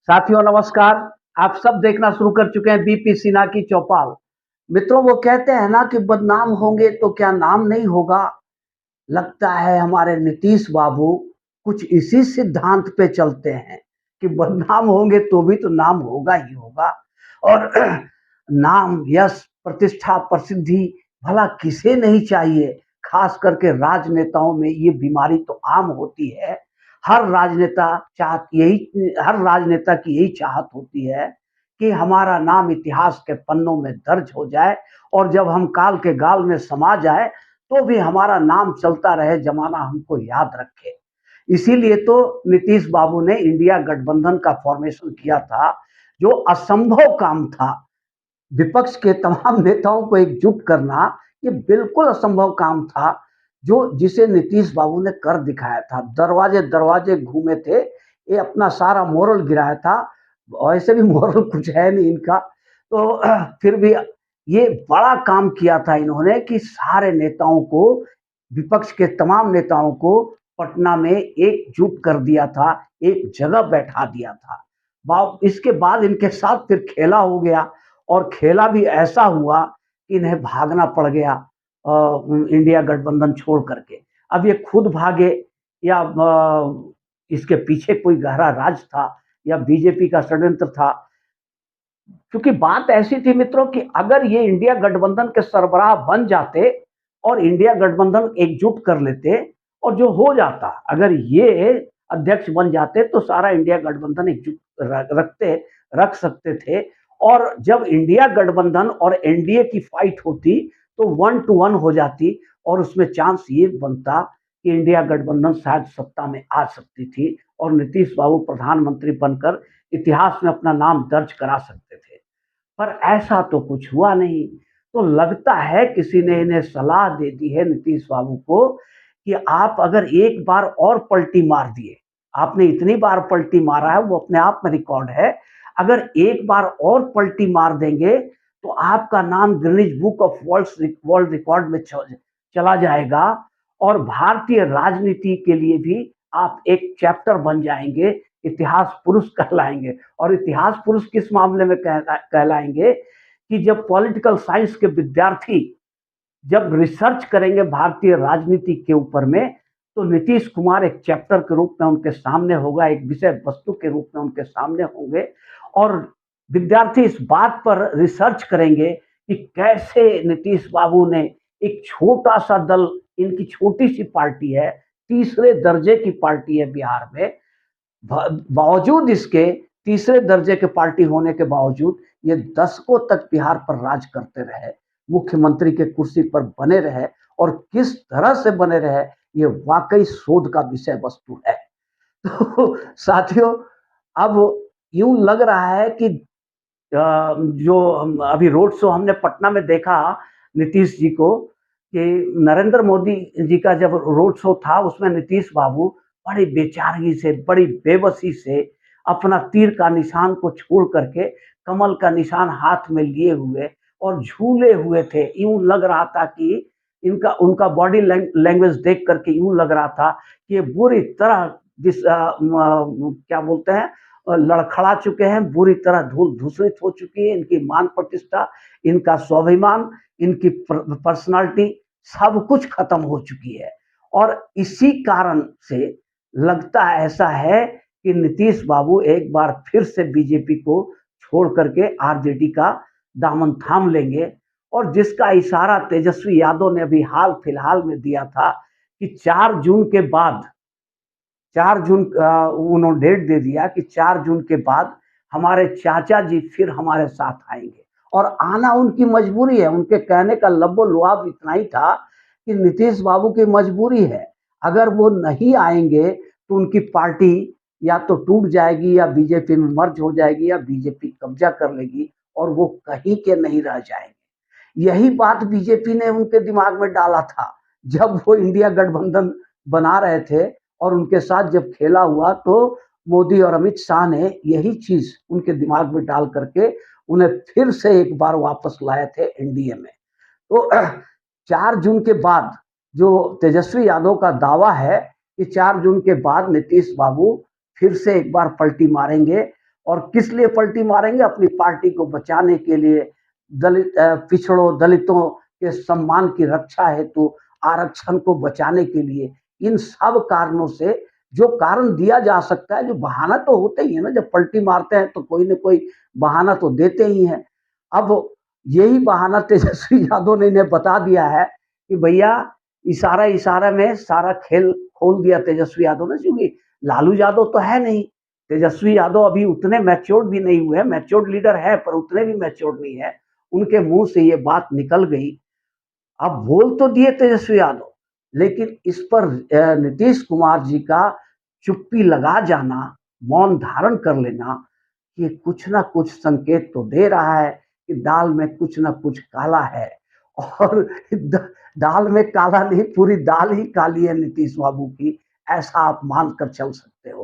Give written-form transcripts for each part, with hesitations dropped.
साथियों नमस्कार। आप सब देखना शुरू कर चुके हैं बीपी सिन्हा की चौपाल। मित्रों, वो कहते हैं ना कि बदनाम होंगे तो क्या नाम नहीं होगा। लगता है हमारे नीतीश बाबू कुछ इसी सिद्धांत पे चलते हैं कि बदनाम होंगे तो भी तो नाम होगा ही होगा। और नाम, यश, प्रतिष्ठा, प्रसिद्धि भला किसे नहीं चाहिए। खास करके राजनेताओं में ये बीमारी तो आम होती है। हर राजनेता की यही चाहत होती है कि हमारा नाम इतिहास के पन्नों में दर्ज हो जाए, और जब हम काल के गाल में समा जाए तो भी हमारा नाम चलता रहे, जमाना हमको याद रखे। इसीलिए तो नीतीश बाबू ने इंडिया गठबंधन का फॉर्मेशन किया था, जो असंभव काम था। विपक्ष के तमाम नेताओं को एकजुट करना ये बिल्कुल असंभव काम था, जो जिसे नीतीश बाबू ने कर दिखाया था। दरवाजे दरवाजे घूमे थे, ये अपना सारा मोरल गिराया था। वैसे भी मोरल कुछ है नहीं इनका, तो फिर भी ये बड़ा काम किया था इन्होंने कि सारे नेताओं को, विपक्ष के तमाम नेताओं को पटना में एकजुट कर दिया था, एक जगह बैठा दिया था। इसके बाद इनके साथ फिर खेला हो गया, और खेला भी ऐसा हुआ कि इन्हें भागना पड़ गया इंडिया गठबंधन छोड़ करके। अब ये खुद भागे या इसके पीछे कोई गहरा राज था या बीजेपी का षड्यंत्र था। क्योंकि बात ऐसी थी मित्रों कि अगर ये इंडिया गठबंधन के सरबराह बन जाते और इंडिया गठबंधन एकजुट कर लेते, और जो हो जाता, अगर ये अध्यक्ष बन जाते तो सारा इंडिया गठबंधन एकजुट रख सकते थे। और जब इंडिया गठबंधन और एनडीए की फाइट होती तो 1-1 हो जाती, और उसमें चांस ये बनता कि इंडिया गठबंधन शायद सत्ता में आ सकती थी और नीतीश बाबू प्रधानमंत्री बनकर इतिहास में अपना नाम दर्ज करा सकते थे। पर ऐसा तो कुछ हुआ नहीं। तो लगता है किसी ने इन्हें सलाह दे दी है नीतीश बाबू को कि आप अगर एक बार और पलटी मार दिए, आपने इतनी बार पलटी मारा है वो अपने आप में रिकॉर्ड है, अगर एक बार और पलटी मार देंगे तो आपका नाम Guinness book of world record में चला जाएगा, और भारतीय राजनीति के लिए भी आप एक चैप्टर बन जाएंगे, इतिहास पुरुष कहलाएंगे। और इतिहास पुरुष किस मामले में कहलाएंगे कि जब पॉलिटिकल साइंस के विद्यार्थी जब रिसर्च करेंगे भारतीय राजनीति के ऊपर में, तो नीतीश कुमार एक चैप्टर के रूप में उनके सामने होगा, एक विषय वस्तु के रूप में उनके सामने होंगे। और विद्यार्थी इस बात पर रिसर्च करेंगे कि कैसे नीतीश बाबू ने एक छोटा सा दल, इनकी छोटी सी पार्टी है, तीसरे दर्जे की पार्टी है बिहार में, बावजूद इसके, तीसरे दर्जे के पार्टी होने के बावजूद ये दशकों तक बिहार पर राज करते रहे, मुख्यमंत्री के कुर्सी पर बने रहे, और किस तरह से बने रहे ये वाकई शोध का विषय वस्तु है। तो साथियों, अब यूं लग रहा है कि जो अभी रोड शो हमने पटना में देखा नीतीश जी को, कि नरेंद्र मोदी जी का जब रोड शो था उसमें नीतीश बाबू बड़ी बेचारगी से, बड़ी बेबसी से अपना तीर का निशान को छोड़ करके कमल का निशान हाथ में लिए हुए और झूले हुए थे। यूं लग रहा था कि इनका उनका बॉडी लैंग्वेज देख करके यूं लग रहा था कि ये बुरी तरह क्या बोलते हैं, लड़खड़ा चुके हैं, बुरी तरह धूल धूसरित हो चुकी है इनकी मान प्रतिष्ठा, इनका स्वाभिमान, इनकी पर्सनालिटी, सब कुछ खत्म हो चुकी है। और इसी कारण से लगता ऐसा है कि नीतीश बाबू एक बार फिर से बीजेपी को छोड़ करके आरजेडी का दामन थाम लेंगे। और जिसका इशारा तेजस्वी यादव ने अभी हाल फिलहाल में दिया था कि 4 जून के बाद, 4 जून उन्होंने डेट दे दिया कि 4 जून के बाद हमारे चाचा जी फिर हमारे साथ आएंगे। और आना उनकी मजबूरी है, उनके कहने का लब्बो लुआब इतना ही था कि नीतीश बाबू की मजबूरी है, अगर वो नहीं आएंगे तो उनकी पार्टी या तो टूट जाएगी या बीजेपी में मर्ज हो जाएगी या बीजेपी कब्जा कर लेगी, और वो कहीं के नहीं रह जाएंगे। यही बात बीजेपी ने उनके दिमाग में डाला था जब वो इंडिया गठबंधन बना रहे थे, और उनके साथ जब खेला हुआ तो मोदी और अमित शाह ने यही चीज उनके दिमाग में डाल करके उन्हें फिर से एक बार वापस लाए थे एनडीए में। तो 4 जून के बाद जो तेजस्वी यादव का दावा है कि 4 जून के बाद नीतीश बाबू फिर से एक बार पलटी मारेंगे और किस लिए पलटी मारेंगे? अपनी पार्टी को बचाने के लिए, पिछड़ों दलितों के सम्मान की रक्षा हेतु, आरक्षण को बचाने के लिए, इन सब कारणों से जो कारण दिया जा सकता है, जो बहाना तो होते ही है ना, जब पलटी मारते हैं तो कोई न कोई बहाना तो देते ही हैं। अब यही बहाना तेजस्वी यादव ने इन्हें बता दिया है कि भैया इशारा-इशारा में सारा खेल खोल दिया तेजस्वी यादव ने, क्योंकि लालू यादव तो है नहीं। तेजस्वी यादव अभी उतने मैच्योर्ड भी नहीं हुए हैं, मैच्योर्ड लीडर है पर उतने भी मैच्योर्ड नहीं है। उनके मुँह से ये बात निकल गई। अब बोल तो दिए तेजस्वी यादव, लेकिन इस पर नीतीश कुमार जी का चुप्पी लगा जाना, मौन धारण कर लेना, ये कुछ ना कुछ संकेत तो दे रहा है कि दाल में कुछ ना कुछ काला है। और दाल में काला नहीं, पूरी दाल ही काली है नीतीश बाबू की, ऐसा आप मान कर चल सकते हो।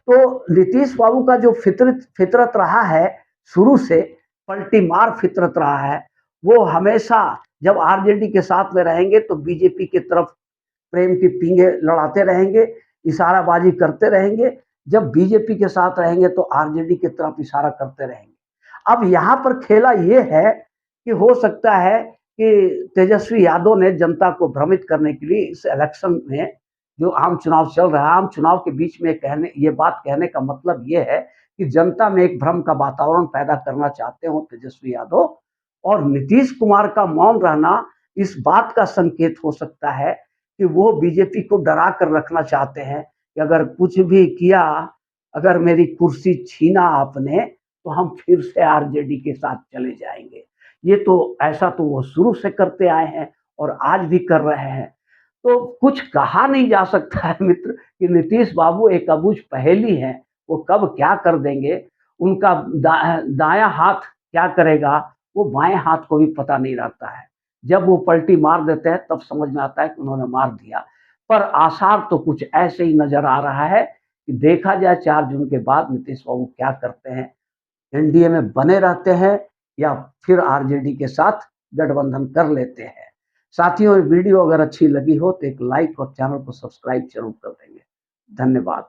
तो नीतीश बाबू का जो फितरत रहा है शुरू से, पलटी मार फितरत रहा है, वो हमेशा जब आरजेडी के साथ में रहेंगे तो बीजेपी की तरफ प्रेम की पींगे लड़ाते रहेंगे, इशाराबाजी करते रहेंगे। जब बीजेपी के साथ रहेंगे तो आरजेडी की तरफ इशारा करते रहेंगे। अब यहाँ पर खेला ये है कि हो सकता है कि तेजस्वी यादव ने जनता को भ्रमित करने के लिए इस इलेक्शन में, जो आम चुनाव चल रहा है, आम चुनाव के बीच में ये बात कहने का मतलब ये है कि जनता में एक भ्रम का वातावरण पैदा करना चाहते हो तेजस्वी यादव। और नीतीश कुमार का मौन रहना इस बात का संकेत हो सकता है कि वो बीजेपी को डरा कर रखना चाहते हैं कि अगर कुछ भी किया, अगर मेरी कुर्सी छीना आपने, तो हम फिर से आरजेडी के साथ चले जाएंगे। ये तो ऐसा तो वो शुरू से करते आए हैं और आज भी कर रहे हैं। तो कुछ कहा नहीं जा सकता है मित्र कि नीतीश बाबू एक अबूझ पहेली है, वो कब क्या कर देंगे, उनका दायां हाथ क्या करेगा, वो बाएं हाथ को भी पता नहीं रहता है। जब वो पलटी मार देते हैं तब समझ में आता है कि उन्होंने मार दिया। पर आसार तो कुछ ऐसे ही नजर आ रहा है कि देखा जाए 4 जून के बाद नीतीश बाबू क्या करते हैं, एनडीए में बने रहते हैं या फिर आरजेडी के साथ गठबंधन कर लेते हैं। साथियों, ये वीडियो अगर अच्छी लगी हो तो एक लाइक और चैनल को सब्सक्राइब जरूर कर देंगे। धन्यवाद।